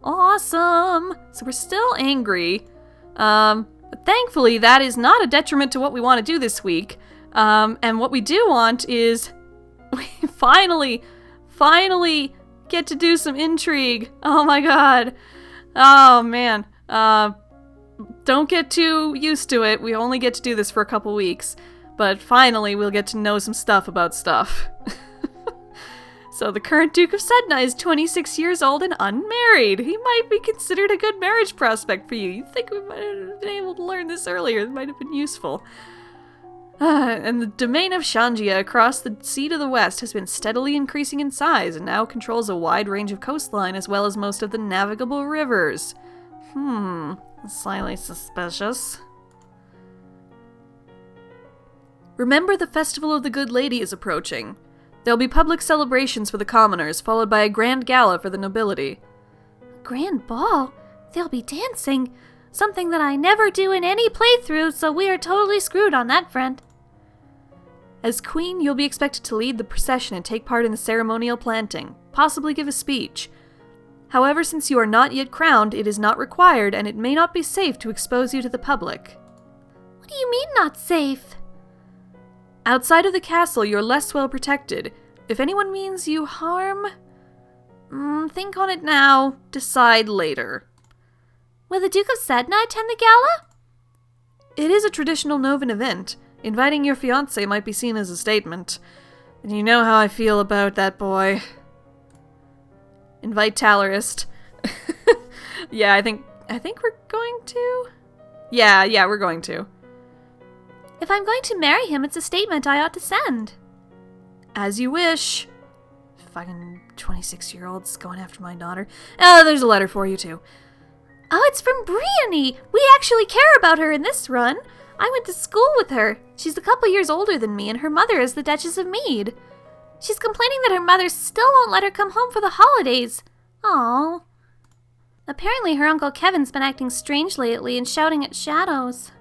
Awesome! So we're still angry. But thankfully, that is not a detriment to what we want to do this week. And what we do want is we finally get to do some intrigue. Oh my god. Oh man. Don't get too used to it. We only get to do this for a couple weeks. But finally, we'll get to know some stuff about stuff. So the current Duke of Sedna is 26 years old and unmarried. He might be considered a good marriage prospect for you. You'd think we might have been able to learn this earlier. It might have been useful. And the domain of Shangia across the sea to the west has been steadily increasing in size and now controls a wide range of coastline as well as most of the navigable rivers. Slightly suspicious. Remember, the Festival of the Good Lady is approaching. There'll be public celebrations for the commoners, followed by a grand gala for the nobility. A grand ball? They'll be dancing. Something that I never do in any playthrough, so we are totally screwed on that front. As queen, you'll be expected to lead the procession and take part in the ceremonial planting, possibly give a speech. However, since you are not yet crowned, it is not required, and it may not be safe to expose you to the public. What do you mean, not safe? Outside of the castle, you're less well protected. If anyone means you harm... think on it now. Decide later. Will the Duke of Sedna attend the gala? It is a traditional Novan event. Inviting your fiancé might be seen as a statement. And you know how I feel about that boy. Invite Talarist. Yeah, I think we're going to. Yeah, we're going to. If I'm going to marry him, it's a statement I ought to send. As you wish. Fucking 26-year-olds going after my daughter. Oh, there's a letter for you, too. Oh, it's from Briony. We actually care about her in this run. I went to school with her. She's a couple years older than me, and her mother is the Duchess of Mead. She's complaining that her mother still won't let her come home for the holidays. Aww. Apparently her Uncle Kevin's been acting strange lately and shouting at shadows.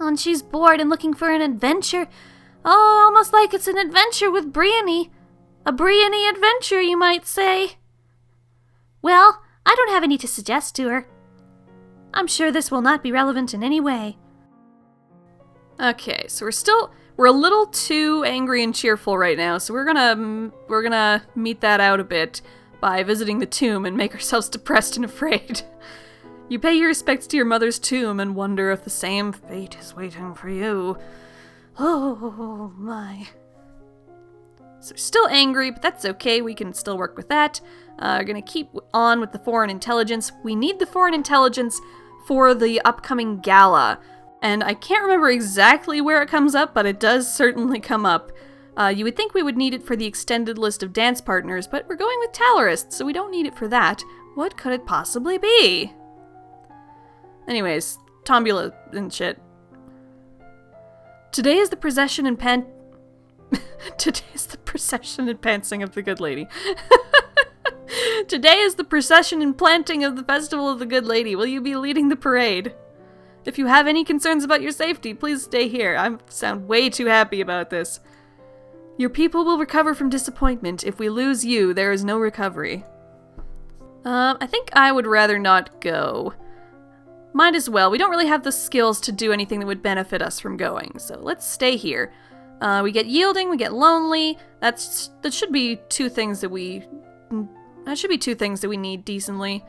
And she's bored and looking for an adventure. Oh, almost like it's an adventure with Briony. A Briony Adventure, you might say. Well, I don't have any to suggest to her. I'm sure this will not be relevant in any way. Okay, so we're a little too angry and cheerful right now, so we're gonna meet that out a bit by visiting the tomb and make ourselves depressed and afraid. You pay your respects to your mother's tomb and wonder if the same fate is waiting for you. Oh my. So still angry, but that's okay, we can still work with that. We're gonna keep on with the foreign intelligence. We need the foreign intelligence for the upcoming gala. And I can't remember exactly where it comes up, but it does certainly come up. You would think we would need it for the extended list of dance partners, but we're going with Talarist, so we don't need it for that. What could it possibly be? Anyways, Tombula and shit. Today is the procession and Today's the procession and pantsing of the Good Lady. Today is the procession and planting of the Festival of the Good Lady. Will you be leading the parade? If you have any concerns about your safety, please stay here. I sound way too happy about this. Your people will recover from disappointment. If we lose you, there is no recovery. I think I would rather not go. Might as well. We don't really have the skills to do anything that would benefit us from going, so let's stay here. We get yielding, we get lonely. That should be two things that we need decently.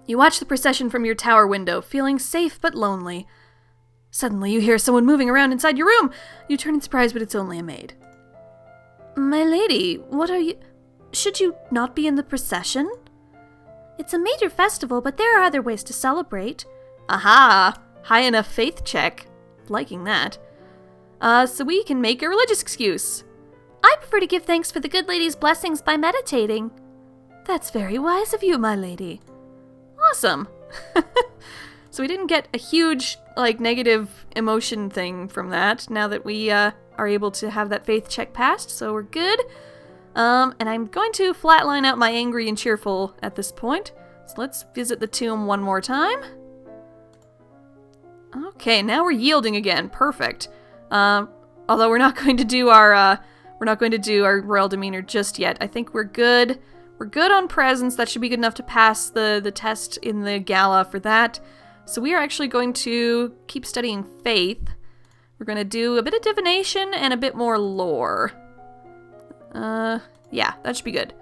You watch the procession from your tower window, feeling safe but lonely. Suddenly you hear someone moving around inside your room. You turn in surprise, but it's only a maid. My lady, what are you... Should you not be in the procession? It's a major festival, but there are other ways to celebrate. Aha! High enough faith check. Liking that. So we can make a religious excuse. I prefer to give thanks for the good lady's blessings by meditating. That's very wise of you, my lady. Awesome. So we didn't get a huge, negative emotion thing from that, now that we, are able to have that faith check passed, so we're good. And I'm going to flatline out my angry and cheerful at this point. So let's visit the tomb one more time. Okay, now we're yielding again. Perfect. Although we're not going to do our royal demeanor just yet. I think we're good We're good on presence. That should be good enough to pass the test in the gala for that. So we are actually going to keep studying faith. We're going to do a bit of divination and a bit more lore. Yeah, that should be good.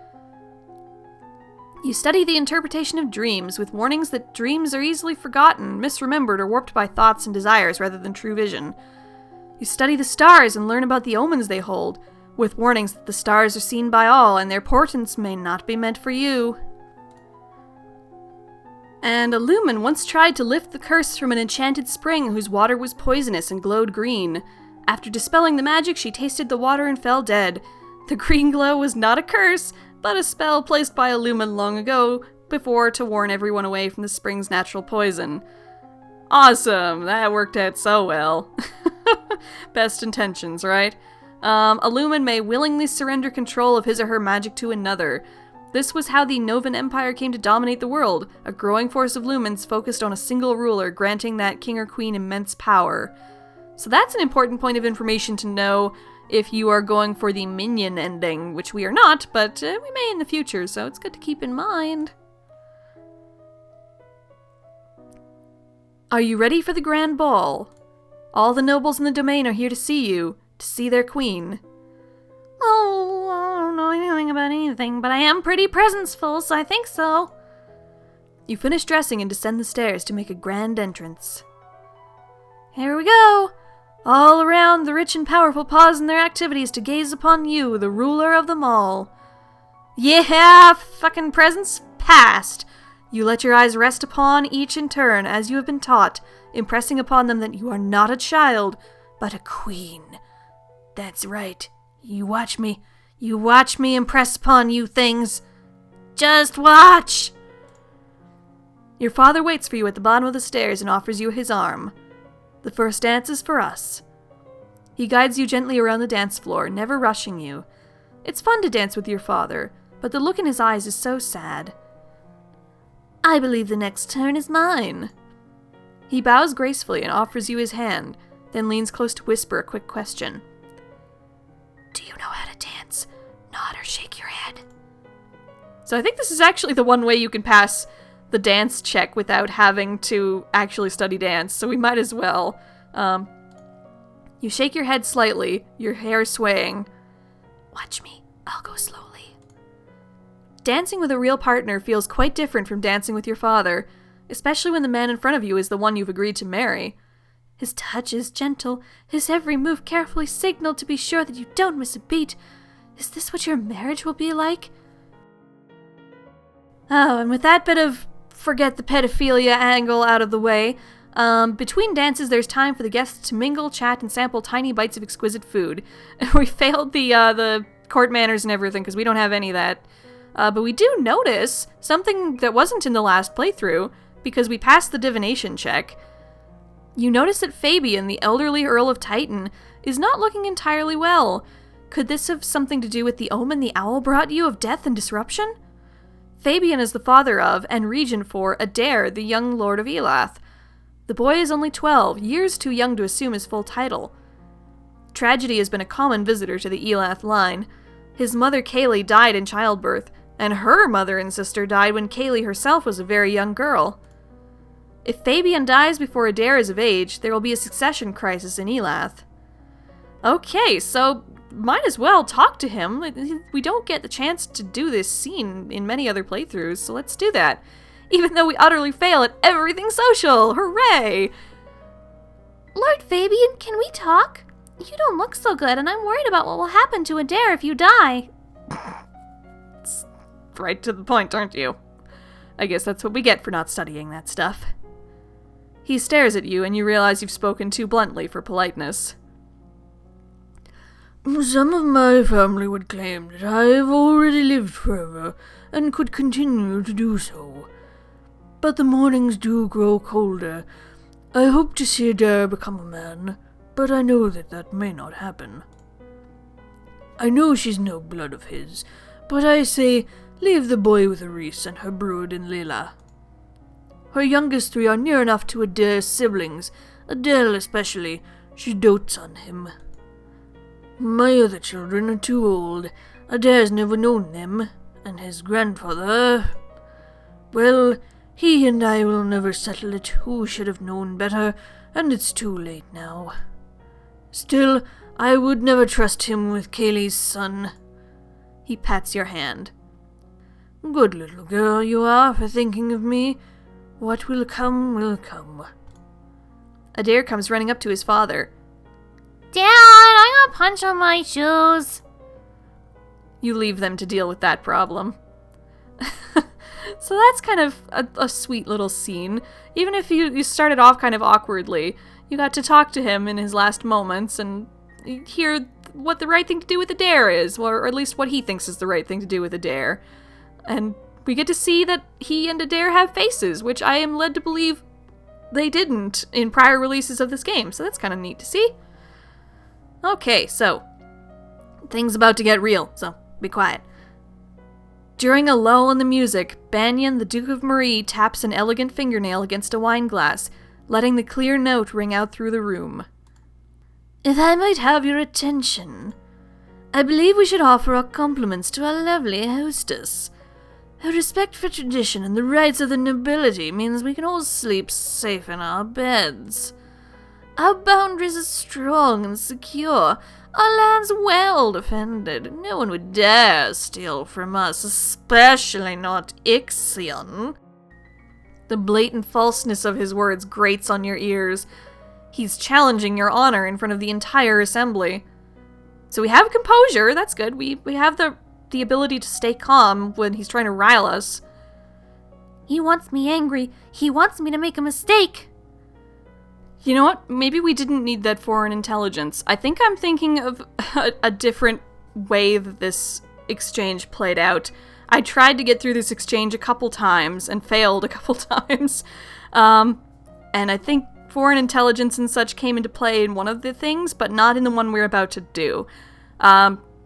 You study the interpretation of dreams, with warnings that dreams are easily forgotten, misremembered, or warped by thoughts and desires rather than true vision. You study the stars and learn about the omens they hold, with warnings that the stars are seen by all and their portents may not be meant for you. And a lumen once tried to lift the curse from an enchanted spring whose water was poisonous and glowed green. After dispelling the magic, she tasted the water and fell dead. The green glow was not a curse, but a spell placed by a lumen long ago before to warn everyone away from the spring's natural poison. Awesome! That worked out so well. Best intentions, right? A lumen may willingly surrender control of his or her magic to another. This was how the Novan Empire came to dominate the world, a growing force of lumens focused on a single ruler, granting that king or queen immense power. So that's an important point of information to know if you are going for the minion ending, which we are not, but we may in the future, so it's good to keep in mind. Are you ready for the grand ball? All the nobles in the domain are here to see you, to see their queen. Oh, I don't know anything about anything, but I am pretty presenceful, so I think so. You finish dressing and descend the stairs to make a grand entrance. Here we go! All around, the rich and powerful pause in their activities to gaze upon you, the ruler of them all. Yeah, fucking presents past. You let your eyes rest upon each in turn, as you have been taught, impressing upon them that you are not a child, but a queen. That's right. You watch me impress upon you things. Just watch! Your father waits for you at the bottom of the stairs and offers you his arm. The first dance is for us. He guides you gently around the dance floor, never rushing you. It's fun to dance with your father, but the look in his eyes is so sad. I believe the next turn is mine. He bows gracefully and offers you his hand, then leans close to whisper a quick question. Do you know how to dance? Nod or shake your head. So I think this is actually the one way you can pass the dance check without having to actually study dance, so we might as well. You shake your head slightly, your hair swaying. Watch me, I'll go slowly. Dancing with a real partner feels quite different from dancing with your father, especially when the man in front of you is the one you've agreed to marry. His touch is gentle, his every move carefully signaled to be sure that you don't miss a beat. Is this what your marriage will be like? Oh, and with that bit of forget the pedophilia angle out of the way, between dances there's time for the guests to mingle, chat, and sample tiny bites of exquisite food. We failed the court manners and everything because we don't have any of that. But we do notice something that wasn't in the last playthrough because we passed the divination check. You notice that Fabian, the elderly Earl of Titan, is not looking entirely well. Could this have something to do with the omen the owl brought you of death and disruption? Fabian is the father of, and regent for, Adair, the young lord of Elath. The boy is only 12, years too young to assume his full title. Tragedy has been a common visitor to the Elath line. His mother Kaylee died in childbirth, and her mother and sister died when Kaylee herself was a very young girl. If Fabian dies before Adair is of age, there will be a succession crisis in Elath. Okay, so might as well talk to him. We don't get the chance to do this scene in many other playthroughs, so let's do that. Even though we utterly fail at everything social! Hooray! Lord Fabian, can we talk? You don't look so good, and I'm worried about what will happen to Adair if you die. It's right to the point, aren't you? I guess that's what we get for not studying that stuff. He stares at you, and you realize you've spoken too bluntly for politeness. Some of my family would claim that I have already lived forever, and could continue to do so. But the mornings do grow colder. I hope to see Adair become a man, but I know that may not happen. I know she's no blood of his, but I say, leave the boy with Reese and her brood in Lila. Her youngest three are near enough to Adair's siblings, Adele especially. She dotes on him. My other children are too old. Adair's never known them, And his grandfather... Well, he and I will never settle it. Who should have known better, and it's too late now. Still, I would never trust him with Kaylee's son. He pats your hand. Good little girl you are for thinking of me. What will come will come. Adair comes running up to his father. Dad, I got punch on my shoes. You leave them to deal with that problem. So that's kind of a sweet little scene. Even if you started off kind of awkwardly, you got to talk to him in his last moments and hear what the right thing to do with Adair is, or at least what he thinks is the right thing to do with Adair. And we get to see that he and Adair have faces, which I am led to believe they didn't in prior releases of this game, so that's kind of neat to see. Okay, so things about to get real, so be quiet. During a lull in the music, Banyan, the Duke of Marie, taps an elegant fingernail against a wine glass, letting the clear note ring out through the room. If I might have your attention, I believe we should offer our compliments to our lovely hostess. Her respect for tradition and the rights of the nobility means we can all sleep safe in our beds. Our boundaries are strong and secure. Our land's well defended. No one would dare steal from us, especially not Ixion. The blatant falseness of his words grates on your ears. He's challenging your honor in front of the entire assembly. So we have composure, that's good. We have the ability to stay calm when he's trying to rile us. He wants me angry. He wants me to make a mistake. You know what? Maybe we didn't need that foreign intelligence. I think I'm thinking of a different way that this exchange played out. I tried to get through this exchange a couple times and failed a couple times. And I think foreign intelligence and such came into play in one of the things, but not in the one we're about to do.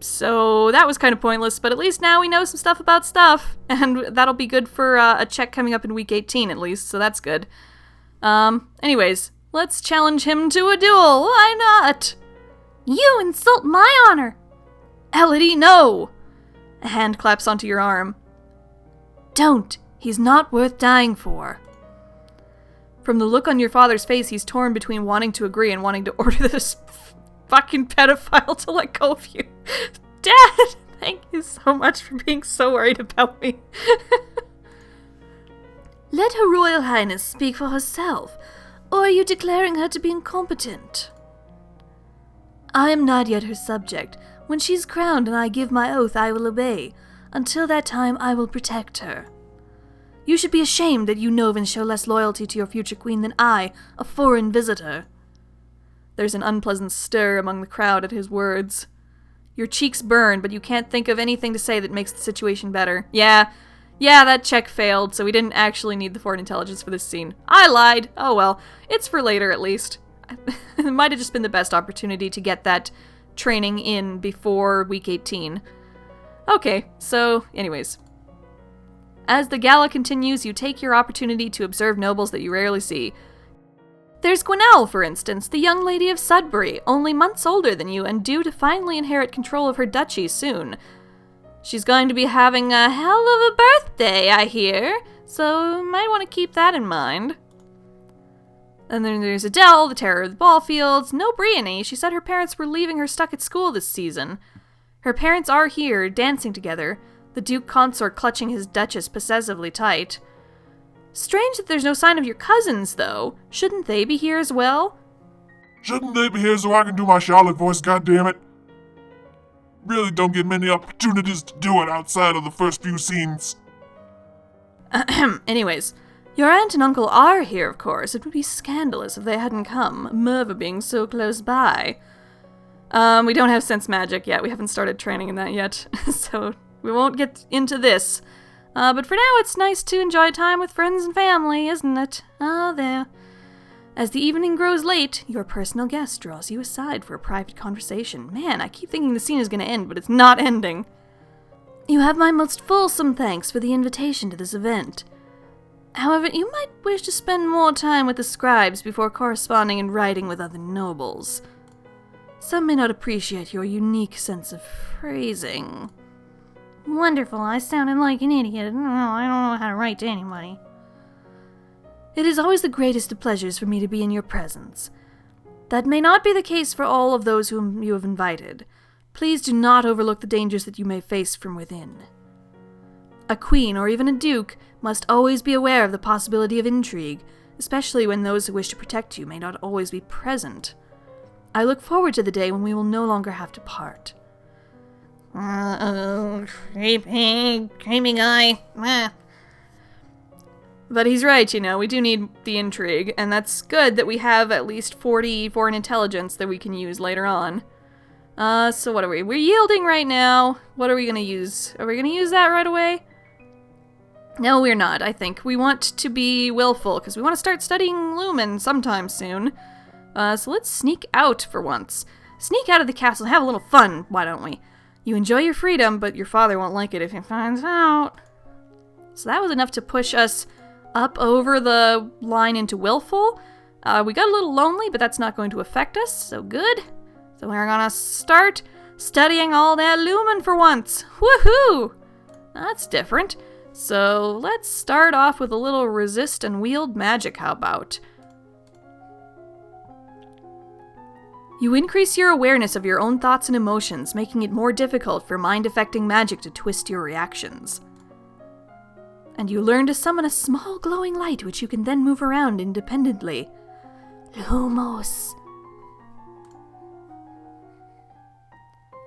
So that was kind of pointless, but at least now we know some stuff about stuff, and that'll be good for a check coming up in week 18 at least, so that's good. Anyways, let's challenge him to a duel. Why not? You insult my honor. Elodie, no! A hand claps onto your arm. Don't. He's not worth dying for. From the look on your father's face, he's torn between wanting to agree and wanting to order this fucking pedophile to let go of you. Dad, thank you so much for being so worried about me. Let Her Royal Highness speak for herself, or are you declaring her to be incompetent? I am not yet her subject. When she's crowned and I give my oath, I will obey. Until that time, I will protect her. You should be ashamed that you Novans show less loyalty to your future queen than I, a foreign visitor. There's an unpleasant stir among the crowd at his words. Your cheeks burn, but you can't think of anything to say that makes the situation better. Yeah, that check failed, so we didn't actually need the foreign intelligence for this scene. I lied. Oh well, it's for later at least. It might have just been the best opportunity to get that training in before week 18. Okay, so anyways. As the gala continues, you take your opportunity to observe nobles that you rarely see. There's Gwenelle, for instance, the young lady of Sudbury, only months older than you and due to finally inherit control of her duchy soon. She's going to be having a hell of a birthday, I hear, so you might want to keep that in mind. And then there's Adele, the terror of the ball fields. No Briony, she said her parents were leaving her stuck at school this season. Her parents are here, dancing together, the Duke Consort clutching his Duchess possessively tight. Strange that there's no sign of your cousins, though. Shouldn't they be here as well? Shouldn't they be here so I can do my Charlotte voice, goddammit? Really don't get many opportunities to do it outside of the first few scenes. Anyways, your aunt and uncle are here, of course. It would be scandalous if they hadn't come, Merva being so close by. We don't have sense magic yet. We haven't started training in that yet, so we won't get into this. But for now, it's nice to enjoy time with friends and family, isn't it? Ah, there. As the evening grows late, your personal guest draws you aside for a private conversation. Man, I keep thinking the scene is going to end, but it's not ending. You have my most fulsome thanks for the invitation to this event. However, you might wish to spend more time with the scribes before corresponding and writing with other nobles. Some may not appreciate your unique sense of phrasing. Wonderful, I sounded like an idiot. I don't know how to write to anybody. It is always the greatest of pleasures for me to be in your presence. That may not be the case for all of those whom you have invited. Please do not overlook the dangers that you may face from within. A queen, or even a duke, must always be aware of the possibility of intrigue, especially when those who wish to protect you may not always be present. I look forward to the day when we will no longer have to part. Creepy guy. But he's right, we do need the intrigue, and that's good that we have at least 40 foreign intelligence that we can use later on. So what are we? We're yielding right now. What are we gonna use? Are we gonna use that right away? No, we're not, I think. We want to be willful, because we want to start studying Lumen sometime soon. So let's sneak out for once. Sneak out of the castle and have a little fun, why don't we? You enjoy your freedom, but your father won't like it if he finds out. So that was enough to push us up over the line into willful. We got a little lonely, but that's not going to affect us, so good. So we're gonna start studying all that Lumen for once. Woohoo! That's different. So let's start off with a little resist and wield magic, how about? You increase your awareness of your own thoughts and emotions, making it more difficult for mind-affecting magic to twist your reactions. And you learn to summon a small glowing light which you can then move around independently. Lumos.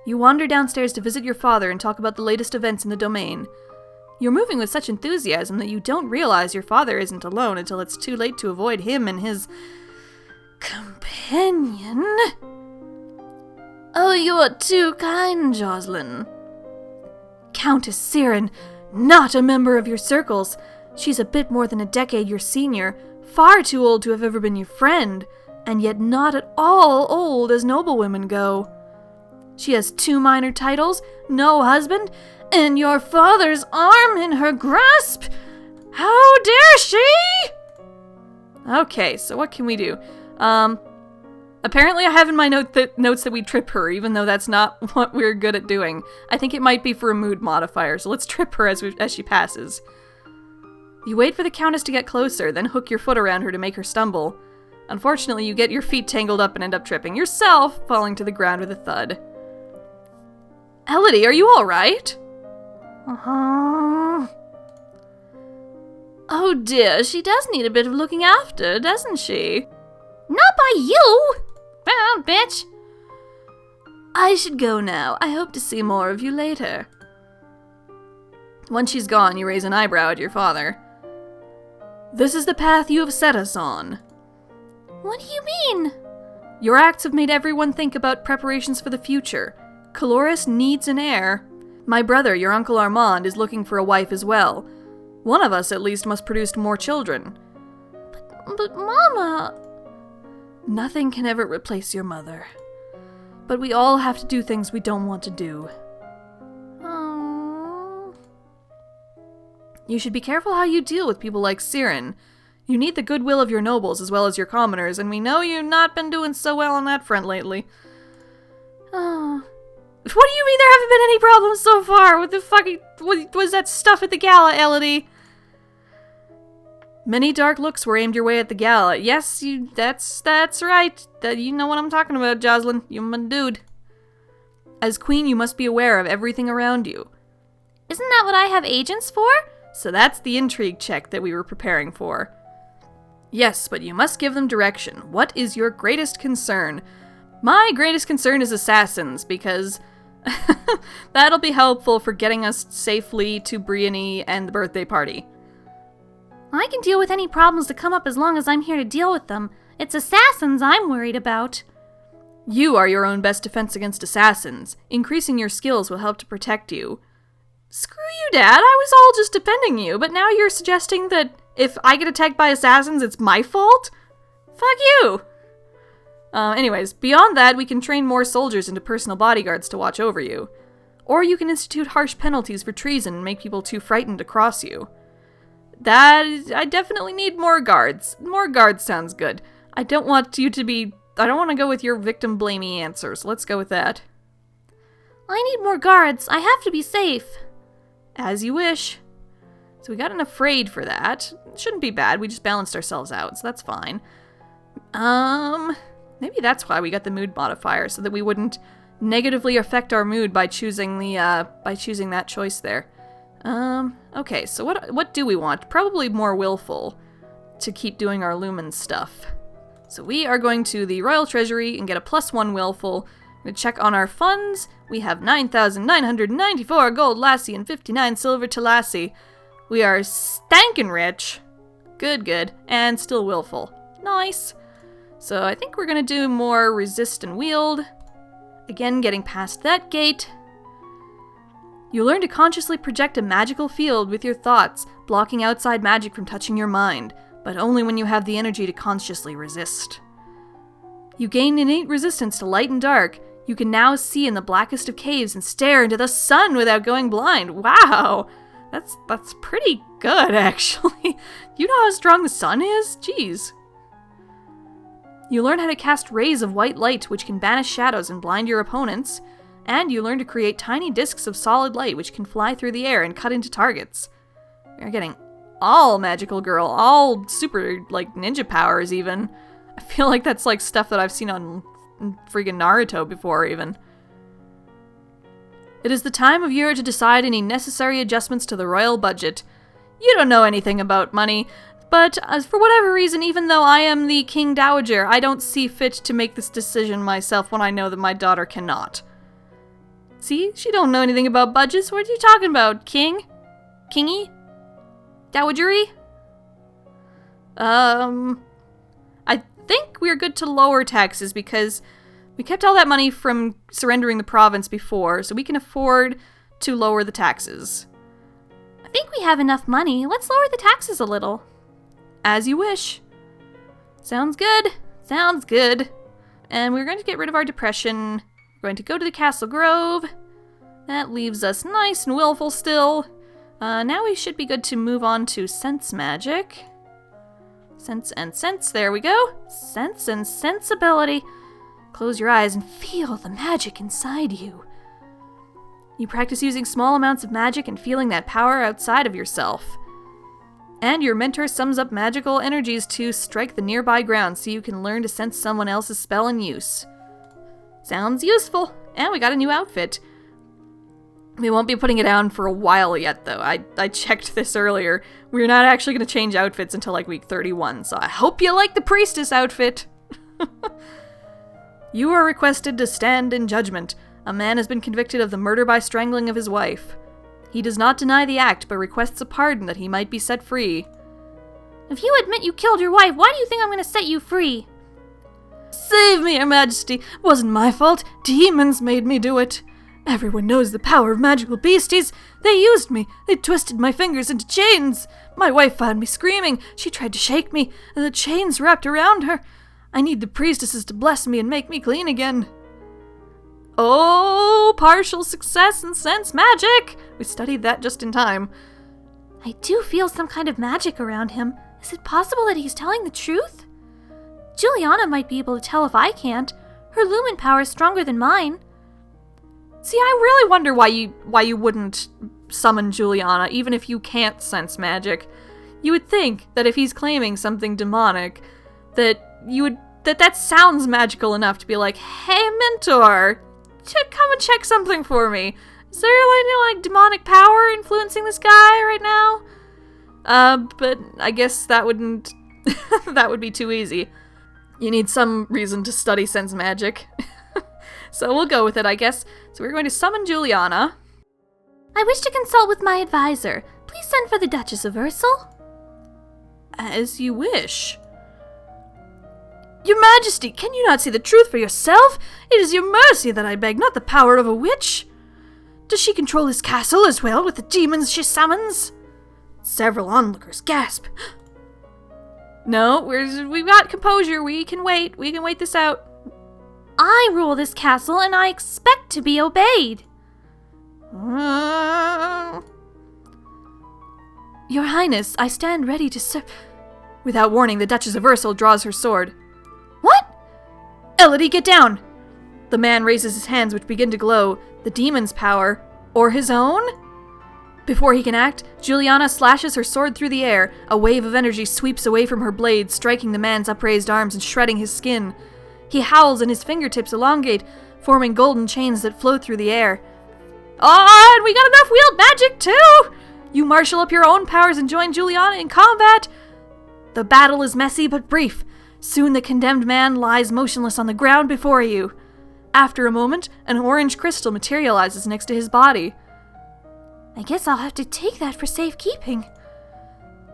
You wander downstairs to visit your father and talk about the latest events in the domain. You're moving with such enthusiasm that you don't realize your father isn't alone until it's too late to avoid him and his companion. Oh, you're too kind, Jocelyn. Countess Siren, not a member of your circles. She's a bit more than a decade your senior, far too old to have ever been your friend, and yet not at all old as noblewomen go. She has 2 minor titles, no husband, and your father's arm in her grasp. How dare she? Okay, so what can we do? Apparently I have in my notes that we trip her, even though that's not what we're good at doing. I think it might be for a mood modifier, so let's trip her as she passes. You wait for the Countess to get closer, then hook your foot around her to make her stumble. Unfortunately, you get your feet tangled up and end up tripping yourself, falling to the ground with a thud. Elodie, are you alright? Oh dear, she does need a bit of looking after, doesn't she? Not by you! Well, bitch. I should go now. I hope to see more of you later. Once she's gone, you raise an eyebrow at your father. This is the path you have set us on. What do you mean? Your acts have made everyone think about preparations for the future. Caloris needs an heir. My brother, your Uncle Armand, is looking for a wife as well. One of us, at least, must produce more children. But Mama... Nothing can ever replace your mother. But we all have to do things we don't want to do. Oh. You should be careful how you deal with people like Siren. You need the goodwill of your nobles as well as your commoners, and we know you've not been doing so well on that front lately. Oh. What do you mean there haven't been any problems so far? What the fucking... What was that stuff at the gala, Elodie? Many dark looks were aimed your way at the gala. Yes, that's right. You know what I'm talking about, Jocelyn. You're my dude. As queen, you must be aware of everything around you. Isn't that what I have agents for? So that's the intrigue check that we were preparing for. Yes, but you must give them direction. What is your greatest concern? My greatest concern is assassins, because that'll be helpful for getting us safely to Briony and the birthday party. I can deal with any problems that come up as long as I'm here to deal with them. It's assassins I'm worried about. You are your own best defense against assassins. Increasing your skills will help to protect you. Screw you, Dad. I was all just defending you, but now you're suggesting that if I get attacked by assassins, it's my fault? Fuck you! Anyways, beyond that, we can train more soldiers into personal bodyguards to watch over you. Or you can institute harsh penalties for treason and make people too frightened to cross you. I definitely need more guards. More guards sounds good. I don't want to go with your victim-blamey answers. Let's go with that. I need more guards. I have to be safe. As you wish. So we got an afraid for that. Shouldn't be bad. We just balanced ourselves out, so that's fine. Maybe that's why we got the mood modifier, so that we wouldn't negatively affect our mood by choosing that choice there. Okay, so what do we want? Probably more willful to keep doing our lumen stuff. So we are going to the Royal Treasury and get a +1 willful. I'm going to check on our funds. We have 9,994 gold lassie and 59 silver to lassie. We are stankin' rich. Good. And still willful. Nice. So I think we're going to do more resist and wield. Again, getting past that gate. You learn to consciously project a magical field with your thoughts, blocking outside magic from touching your mind, but only when you have the energy to consciously resist. You gain innate resistance to light and dark. You can now see in the blackest of caves and stare into the sun without going blind. Wow! That's pretty good, actually. You know how strong the sun is? Jeez. You learn how to cast rays of white light, which can banish shadows and blind your opponents. And you learn to create tiny discs of solid light, which can fly through the air and cut into targets. We're getting all magical girl, all super, ninja powers, even. I feel like that's, stuff that I've seen on freaking Naruto before, even. It is the time of year to decide any necessary adjustments to the royal budget. You don't know anything about money, but for whatever reason, even though I am the King Dowager, I don't see fit to make this decision myself when I know that my daughter cannot. See? She don't know anything about budgets. What are you talking about, King? Kingy? Dowagery? I think we're good to lower taxes because we kept all that money from surrendering the province before, so we can afford to lower the taxes. I think we have enough money. Let's lower the taxes a little. As you wish. Sounds good. Sounds good. And we're going to get rid of our depression. We're going to go to the Castle Grove. That leaves us nice and willful still. Now we should be good to move on to sense magic. Sense and sense, there we go. Sense and sensibility. Close your eyes and feel the magic inside you. You practice using small amounts of magic and feeling that power outside of yourself. And your mentor sums up magical energies to strike the nearby ground so you can learn to sense someone else's spell in use. Sounds useful. And we got a new outfit. We won't be putting it on for a while yet, though. I checked this earlier. We're not actually going to change outfits until week 31, so I hope you like the priestess outfit. You are requested to stand in judgment. A man has been convicted of the murder by strangling of his wife. He does not deny the act, but requests a pardon that he might be set free. If you admit you killed your wife, why do you think I'm going to set you free? Save me, Your Majesty. It wasn't my fault. Demons made me do it. Everyone knows the power of magical beasties. They used me. They twisted my fingers into chains. My wife found me screaming. She tried to shake me, and the chains wrapped around her. I need the priestesses to bless me and make me clean again. Oh, partial success in sense magic! We studied that just in time. I do feel some kind of magic around him. Is it possible that he's telling the truth? Juliana might be able to tell if I can't. Her lumen power is stronger than mine. See, I really wonder why you wouldn't summon Juliana, even if you can't sense magic. You would think that if he's claiming something demonic, that sounds magical enough to be like, hey, mentor, come and check something for me. Is there any demonic power influencing this guy right now? But I guess that wouldn't that would be too easy. You need some reason to study sense magic. So we'll go with it, I guess. So we're going to summon Juliana. I wish to consult with my advisor. Please send for the Duchess of Ursel. As you wish. Your Majesty, can you not see the truth for yourself? It is your mercy that I beg, not the power of a witch. Does she control this castle as well with the demons she summons? Several onlookers gasp. No, we've got composure. We can wait. We can wait this out. I rule this castle, and I expect to be obeyed. Your Highness, I stand ready to serve. Without warning, the Duchess of Ursel draws her sword. What? Elodie, get down! The man raises his hands, which begin to glow. The demon's power, or his own? Before he can act, Juliana slashes her sword through the air. A wave of energy sweeps away from her blade, striking the man's upraised arms and shredding his skin. He howls and his fingertips elongate, forming golden chains that float through the air. Oh, and we got enough wheeled magic too! You marshal up your own powers and join Juliana in combat. The battle is messy but brief. Soon the condemned man lies motionless on the ground before you. After a moment, an orange crystal materializes next to his body. I guess I'll have to take that for safekeeping.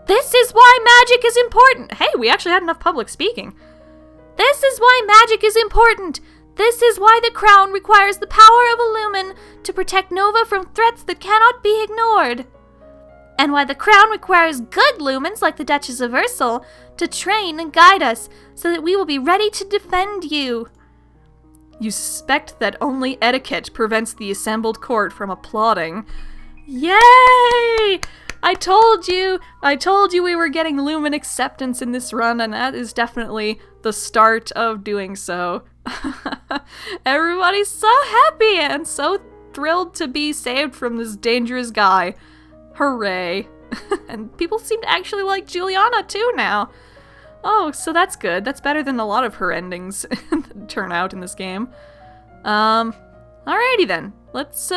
This is why magic is important! Hey, we actually had enough public speaking. This is why magic is important! This is why the crown requires the power of a lumen to protect Nova from threats that cannot be ignored. And why the crown requires good lumens like the Duchess of Ursel to train and guide us so that we will be ready to defend you. You suspect that only etiquette prevents the assembled court from applauding. Yay! I told you we were getting lumen acceptance in this run, and that is definitely the start of doing so. Everybody's so happy and so thrilled to be saved from this dangerous guy. Hooray. And people seem to actually like Juliana too now. Oh, so that's good. That's better than a lot of her endings turn out in this game. Alrighty then. Let's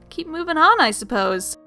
keep moving on, I suppose.